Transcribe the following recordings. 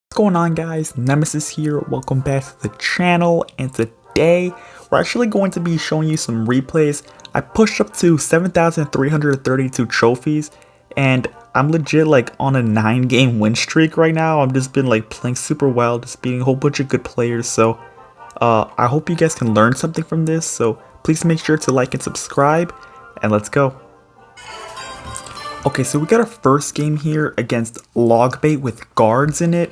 What's going on, guys? Nemesis here. Welcome back to the channel, and today we're actually going to be showing you some replays. I pushed up to 7,332 trophies, and I'm legit like on a 9-game win streak right now. I've just been like playing super well, just beating a whole bunch of good players. So I hope you guys can learn something from this. So please make sure to like and subscribe, and let's go. Okay, so we got our first game here against logbait with guards in it.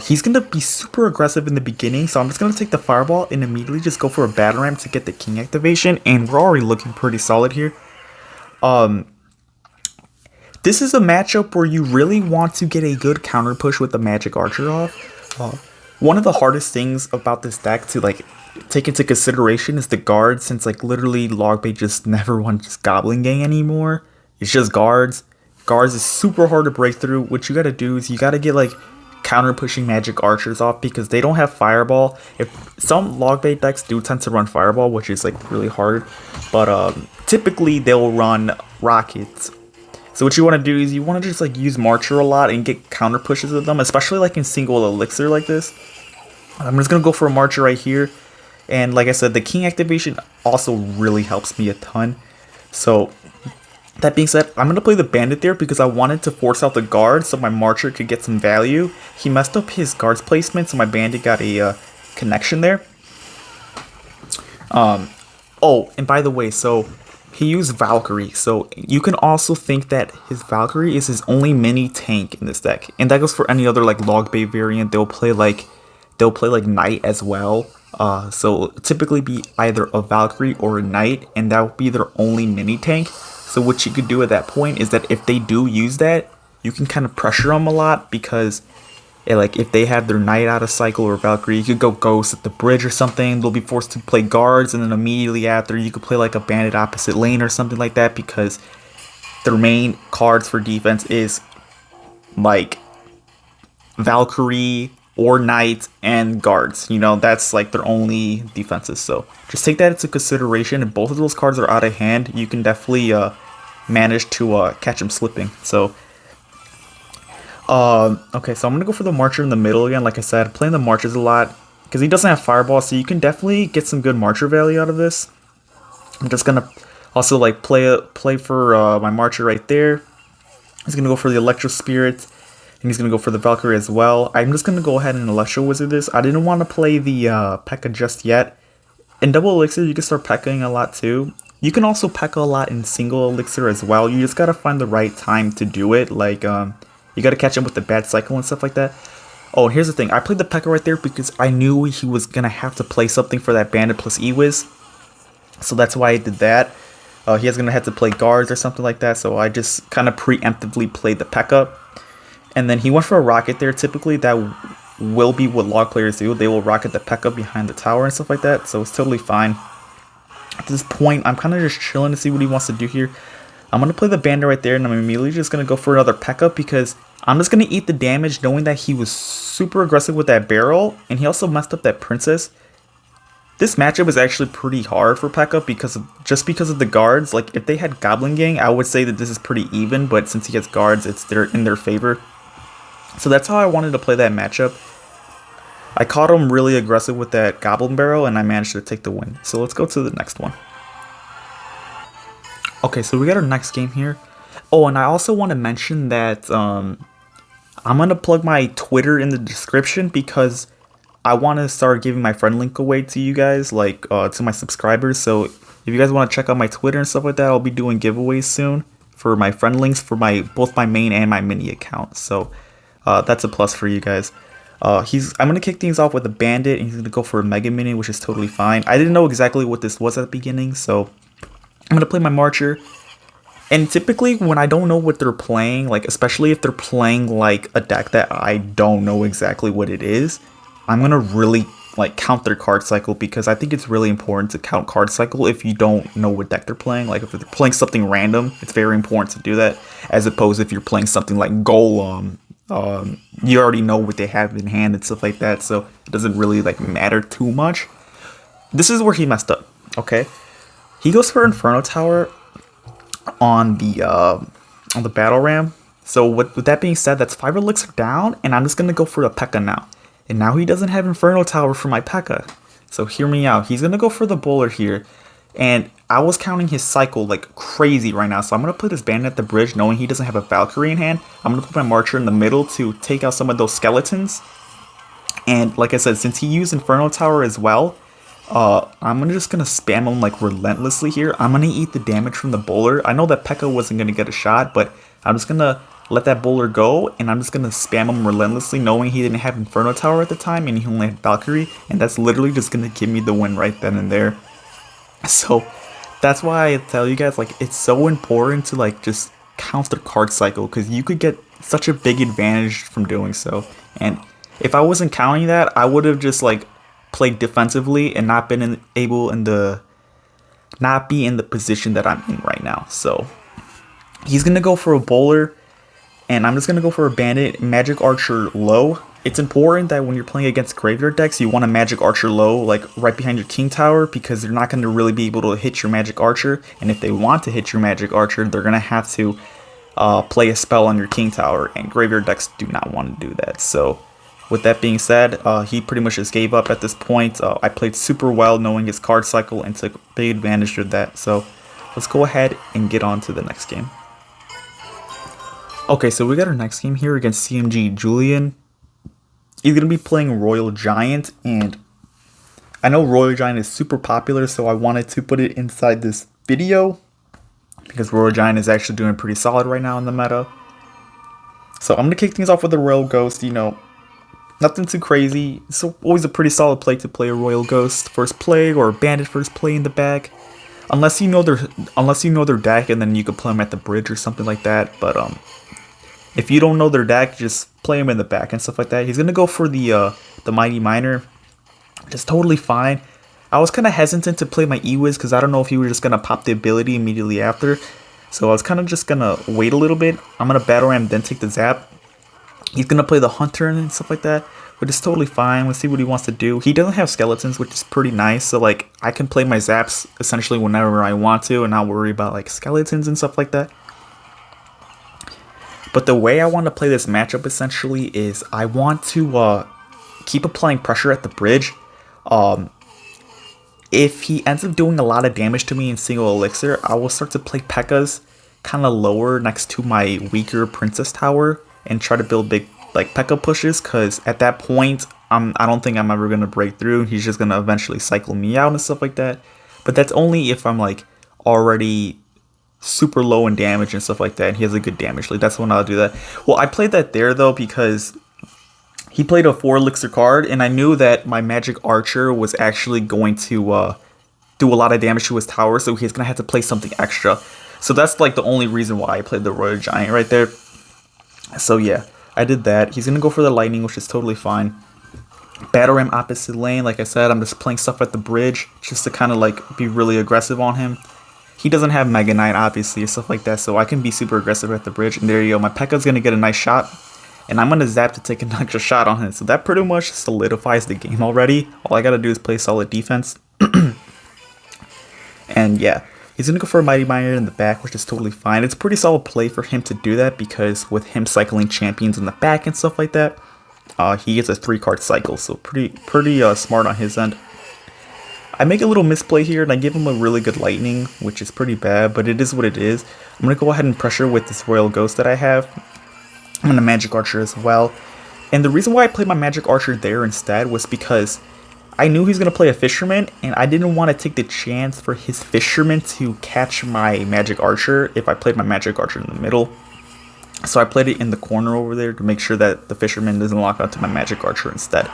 He's going to be super aggressive in the beginning, so I'm just going to take the fireball and immediately just go for a battle ram to get the king activation, and we're already looking pretty solid here. This is a matchup where you really want to get a good counter push with the magic archer off. One of the hardest things about this deck to like take into consideration is the guards, since like literally logbait just never wants goblin gang anymore. It's just guards. Guards is super hard to break through. What you gotta do is you gotta get like counter pushing magic archers off because they don't have fireball. If some logbait decks do tend to run fireball, which is like really hard, but typically they'll run rockets. So what you want to do is you want to just like use Marcher a lot and get counter pushes with them, especially like in single elixir like this. I'm just gonna go for a Marcher right here, and like I said, the king activation also really helps me a ton. So that being said, I'm going to play the bandit there because I wanted to force out the guard so my Marcher could get some value. He messed up his guard's placement, so my bandit got a connection there. Oh, and by the way, so he used Valkyrie, so you can also think that his Valkyrie is his only mini tank in this deck. And that goes for any other like logbait variant. They'll play like Knight as well. So typically be either a Valkyrie or a Knight, and that will be their only mini tank. So what you could do at that point is that if they do use that, you can kind of pressure them a lot because like if they have their Knight out of cycle or Valkyrie, you could go Ghost at the bridge or something. They'll be forced to play guards, and then immediately after you could play like a bandit opposite lane or something like that because their main cards for defense is like Valkyrie or Knight and guards. You know, that's like their only defenses. So just take that into consideration. If both of those cards are out of hand, you can definitely manage to catch them slipping. So okay, so I'm gonna go for the Marcher in the middle again. Like I said, playing the Marchers a lot because he doesn't have fireball, so you can definitely get some good Marcher value out of this. I'm just gonna also like play for my Marcher right there. He's gonna go for the Electro Spirit, and he's going to go for the Valkyrie as well. I'm just going to go ahead and Electro Wizard this. I didn't want to play the Pekka just yet. In double elixir, you can start Pekkaing a lot too. You can also Pekka a lot in single elixir as well. You just got to find the right time to do it. Like, you got to catch him with the bad cycle and stuff like that. Oh, and here's the thing. I played the Pekka right there because I knew he was going to have to play something for that Bandit plus E-Wiz. So that's why I did that. He was going to have to play guards or something like that. So I just kind of preemptively played the Pekka. And then he went for a rocket there. Typically, that will be what log players do. They will rocket the Pekka behind the tower and stuff like that. So it's totally fine. At this point, I'm kind of just chilling to see what he wants to do here. I'm going to play the bandit right there, and I'm immediately just going to go for another Pekka because I'm just going to eat the damage knowing that he was super aggressive with that barrel. And he also messed up that princess. This matchup is actually pretty hard for Pekka because of the guards. Like, if they had Goblin Gang, I would say that this is pretty even. But since he has guards, it's in their favor. So that's how I wanted to play that matchup. I caught him really aggressive with that Goblin Barrel, and I managed to take the win. So let's go to the next one. Okay, so we got our next game here. Oh, and I also want to mention that I'm going to plug my Twitter in the description because I want to start giving my friend link away to you guys, like to my subscribers. So if you guys want to check out my Twitter and stuff like that, I'll be doing giveaways soon for my friend links for both my main and my mini account. So that's a plus for you guys. I'm going to kick things off with a bandit, and he's going to go for a mega mini, which is totally fine. I didn't know exactly what this was at the beginning, so I'm going to play my Marcher. And typically when I don't know what they're playing, like especially if they're playing like a deck that I don't know exactly what it is, I'm going to really like count their card cycle because I think it's really important to count card cycle if you don't know what deck they're playing. Like if they're playing something random, it's very important to do that, as opposed if you're playing something like Golem. You already know what they have in hand and stuff like that, so it doesn't really like matter too much. This is where he messed up. Okay, he goes for Inferno Tower on the battle ram. So with that being said, that's 5 elixir down, and I'm just gonna go for the Pekka now. And now he doesn't have Inferno Tower for my Pekka. So hear me out. He's gonna go for the bowler here. And I was counting his cycle like crazy right now. So I'm gonna put his bandit at the bridge knowing he doesn't have a Valkyrie in hand. I'm gonna put my Marcher in the middle to take out some of those skeletons. And like I said, since he used Inferno Tower as well, I'm just gonna spam him like relentlessly here. I'm gonna eat the damage from the bowler. I know that Pekka wasn't gonna get a shot, but I'm just gonna let that bowler go, and I'm just gonna spam him relentlessly, knowing he didn't have Inferno Tower at the time, and he only had Valkyrie, and that's literally just gonna give me the win right then and there. So that's why I tell you guys, like, it's so important to like just count the card cycle, because you could get such a big advantage from doing so. And if I wasn't counting that, I would have just like played defensively and not been not be in the position that I'm in right now. So he's gonna go for a bowler, and I'm just gonna go for a bandit, magic archer low. It's important that when you're playing against graveyard decks, you want a magic archer low, like right behind your king tower, because they're not gonna really be able to hit your magic archer. And if they want to hit your magic archer, they're gonna have to play a spell on your king tower, and graveyard decks do not want to do that. So with that being said, he pretty much just gave up at this point. I played super well knowing his card cycle and took big advantage of that. So let's go ahead and get on to the next game. Okay, so we got our next game here against CMG Julian. He's going to be playing Royal Giant, and I know Royal Giant is super popular, so I wanted to put it inside this video because Royal Giant is actually doing pretty solid right now in the meta. So I'm going to kick things off with a Royal Ghost, you know, nothing too crazy. It's always a pretty solid play to play a Royal Ghost first play or a Bandit first play in the back. Unless you know their deck, and then you could play them at the bridge or something like that. But if you don't know their deck, just play them in the back and stuff like that. He's gonna go for the Mighty Miner, which is totally fine. I was kind of hesitant to play my E-Wiz because I don't know if he was just gonna pop the ability immediately after. So I was kind of just gonna wait a little bit. I'm gonna Battle Ram, then take the Zap. He's gonna play the Hunter and stuff like that, which is totally fine. Let's see what he wants to do. He doesn't have skeletons, which is pretty nice. So like I can play my Zaps essentially whenever I want to, and not worry about like skeletons and stuff like that. But the way I want to play this matchup essentially is I want to keep applying pressure at the bridge. If he ends up doing a lot of damage to me in single elixir, I will start to play Pekkas kind of lower next to my weaker Princess Tower and try to build big like Pekka pushes, because at that point I don't think I'm ever going to break through. He's just going to eventually cycle me out and stuff like that. But that's only if I'm like already super low in damage and stuff like that, and he has a good damage lead. That's when I'll do that. Well, I played that there though because he played a 4 elixir card, and I knew that my magic archer was actually going to do a lot of damage to his tower, so he's gonna have to play something extra. So that's like the only reason why I played the Royal Giant right there. So yeah, I did that. He's gonna go for the lightning, which is totally fine. Battle Ram opposite lane, like I said, I'm just playing stuff at the bridge just to kind of like be really aggressive on him. He doesn't have Mega Knight, obviously, or stuff like that, so I can be super aggressive at the bridge. And there you go. My Pekka's going to get a nice shot, and I'm going to Zap to take an extra shot on him. So that pretty much solidifies the game already. All I got to do is play solid defense. And yeah, he's going to go for a Mighty Miner in the back, which is totally fine. It's a pretty solid play for him to do that, because with him cycling champions in the back and stuff like that, he gets a 3-card cycle. So pretty smart on his end. I make a little misplay here, and I give him a really good lightning, which is pretty bad, but it is what it is. I'm going to go ahead and pressure with this Royal Ghost that I have. I'm going to Magic Archer as well. And the reason why I played my Magic Archer there instead was because I knew he was going to play a Fisherman, and I didn't want to take the chance for his Fisherman to catch my Magic Archer if I played my Magic Archer in the middle. So I played it in the corner over there to make sure that the Fisherman doesn't lock onto my Magic Archer instead.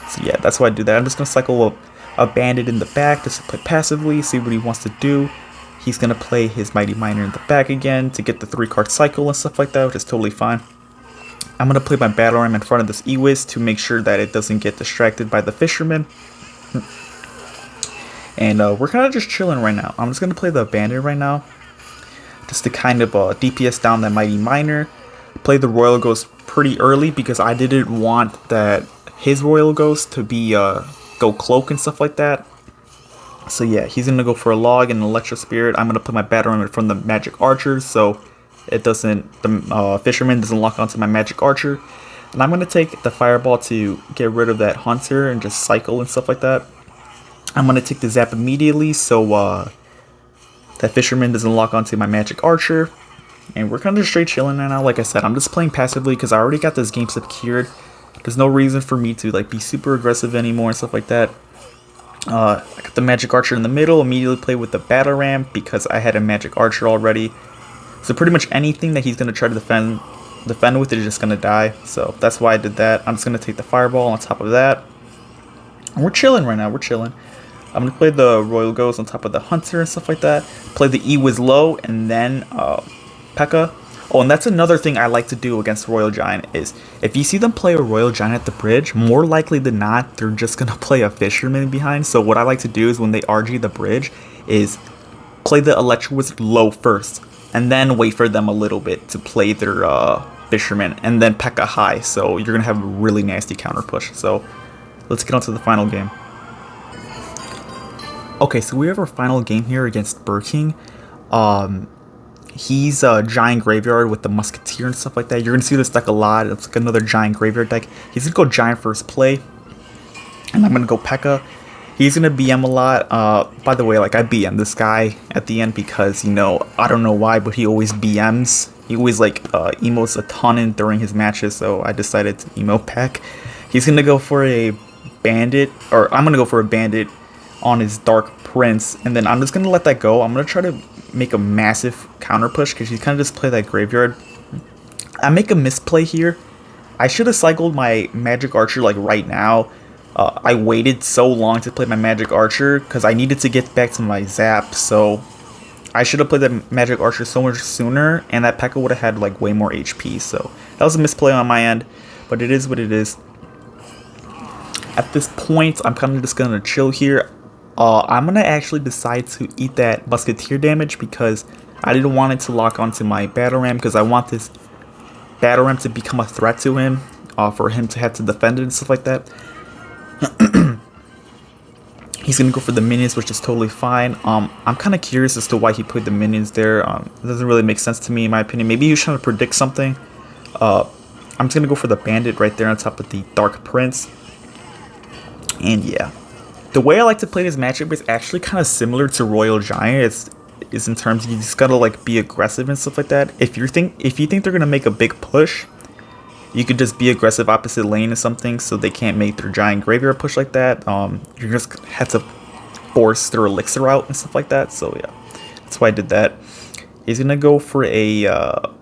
So yeah, that's why I do that. I'm just going to cycle a Bandit in the back just to play passively, see what he wants to do. He's going to play his Mighty Miner in the back again to get the 3-card cycle and stuff like that, which is totally fine. I'm going to play my Battle Ram in front of this E-Wiz to make sure that it doesn't get distracted by the Fisherman. And we're kind of just chilling right now. I'm just going to play the Bandit right now, just to kind of DPS down that Mighty Miner. Play the Royal Ghost pretty early because I didn't want that his Royal Ghost to be go cloak and stuff like that. So yeah, he's gonna go for a log and an Electro Spirit. I'm gonna put my Battle Ram in front of the Magic Archers, so it doesn't, the fisherman doesn't lock onto my magic archer. And I'm going to take the fireball to get rid of that hunter and just cycle and stuff like that. I'm going to take the zap immediately so that fisherman doesn't lock onto my magic archer. And we're kind of straight chilling right now. Like I said, I'm just playing passively because I already got this game secured. There's no reason for me to like be super aggressive anymore and stuff like that. I got the magic archer in the middle, immediately play with the battle ram because I had a magic archer already. So pretty much anything that he's going to try to defend with is just going to die. So that's why I did that. I'm just going to take the fireball on top of that. And we're chilling right now, we're chilling. I'm going to play the Royal Ghost on top of the hunter and stuff like that. Play the E-Wiz low and then Pekka. Oh, and that's another thing I like to do against Royal Giant is if you see them play a Royal Giant at the bridge, more likely than not, they're just going to play a Fisherman behind. So what I like to do is when they RG the bridge is play the Electro Wizard low first and then wait for them a little bit to play their Fisherman and then Pekka high. So you're going to have a really nasty counter push. So let's get on to the final game. Okay, so we have our final game here against Burking. He's a giant graveyard with the musketeer and stuff like that. You're gonna see this deck a lot. It's like another giant graveyard deck. He's gonna go giant first play, and I'm gonna go Pekka. He's gonna BM a lot. By the way, like I BM this guy at the end because, you know, I don't know why, but he always BMs. He always like emotes a ton during his matches, so I decided to emote Peck. He's gonna go for a bandit, or I'm gonna go for a bandit on his Dark Prince, and then I'm just gonna let that go. I'm gonna try to make a massive counter push because he's kind of just play that graveyard. I make a misplay here. I should have cycled my magic archer like right now. I waited so long to play my magic archer because I needed to get back to my zap, so I should have played that magic archer so much sooner, and that Pekka would have had like way more HP. So that was a misplay on my end, but it is what it is. At this point, I'm kind of just gonna chill here. I'm gonna actually decide to eat that musketeer damage because I didn't want it to lock onto my battle ram because I want this battle ram to become a threat to him, for him to have to defend it and stuff like that. He's gonna go for the minions, which is totally fine. I'm kind of curious as to why he put the minions there. It doesn't really make sense to me in my opinion. Maybe he was trying to predict something. I'm just gonna go for the bandit right there on top of the Dark Prince. And yeah. The way I like to play this matchup is actually kind of similar to Royal Giant. Is in terms of you just gotta like be aggressive and stuff like that. If you think they're gonna make a big push, you could just be aggressive opposite lane or something, so they can't make their giant graveyard push like that. You just have to force their elixir out and stuff like that. So yeah, that's why I did that. He's gonna go for a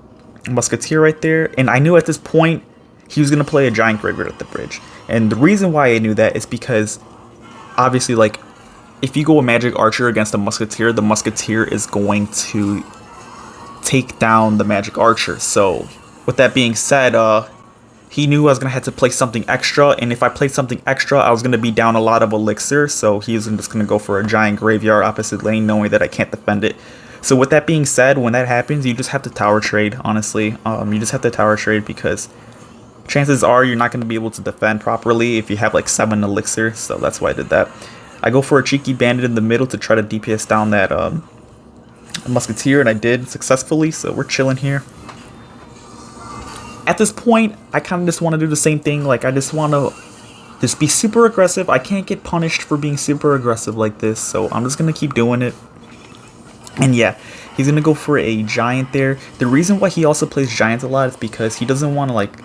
musketeer right there, and I knew at this point he was gonna play a giant graveyard at the bridge. And the reason why I knew that is because obviously, like, if you go a magic archer against a musketeer, the musketeer is going to take down the magic archer. So with that being said, he knew I was gonna have to play something extra, and if I played something extra, I was gonna be down a lot of elixir. So he's just gonna go for a giant graveyard opposite lane, knowing that I can't defend it. So with that being said, when that happens, you just have to tower trade. Honestly, you just have to tower trade because chances are you're not going to be able to defend properly if you have like 7 elixir, so that's why I did that. I go for a cheeky bandit in the middle to try to DPS down that musketeer, and I did successfully, so we're chilling here. At this point, I kind of just want to do the same thing. Like, I just want to just be super aggressive. I can't get punished for being super aggressive like this, so I'm just going to keep doing it. And yeah, he's going to go for a giant there. The reason why he also plays giants a lot is because he doesn't want to like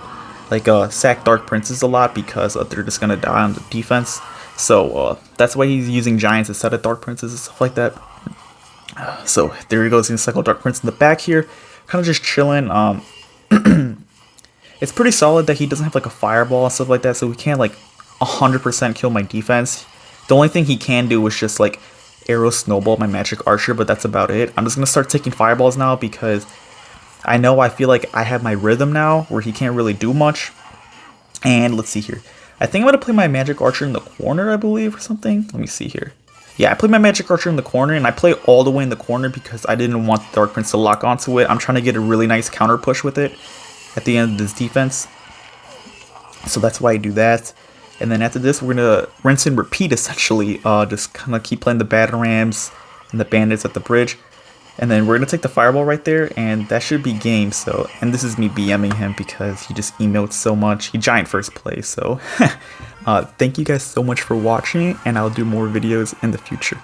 sack Dark Princes a lot because they're just gonna die on the defense. So that's why he's using giants instead of Dark Princes and stuff like that. So there he goes. He's gonna cycle Dark Prince in the back here, kind of just chilling. It's pretty solid that he doesn't have like a fireball and stuff like that, so he can't like 100% kill my defense. The only thing he can do is just like arrow snowball my magic archer, but that's about it. I'm just gonna start taking fireballs now because I feel like I have my rhythm now where he can't really do much. And let's see here. I think I'm going to play my magic archer in the corner, I believe, or something. Let me see here. Yeah, I played my magic archer in the corner, and I play all the way in the corner because I didn't want the Dark Prince to lock onto it. I'm trying to get a really nice counter push with it at the end of this defense. So that's why I do that. And then after this, we're going to rinse and repeat, essentially. Just kind of keep playing the battle rams and the bandits at the bridge. And then we're gonna take the fireball right there, and that should be game. So, and this is me BMing him because he just emotes so much. He giant first place. So, thank you guys so much for watching, and I'll do more videos in the future.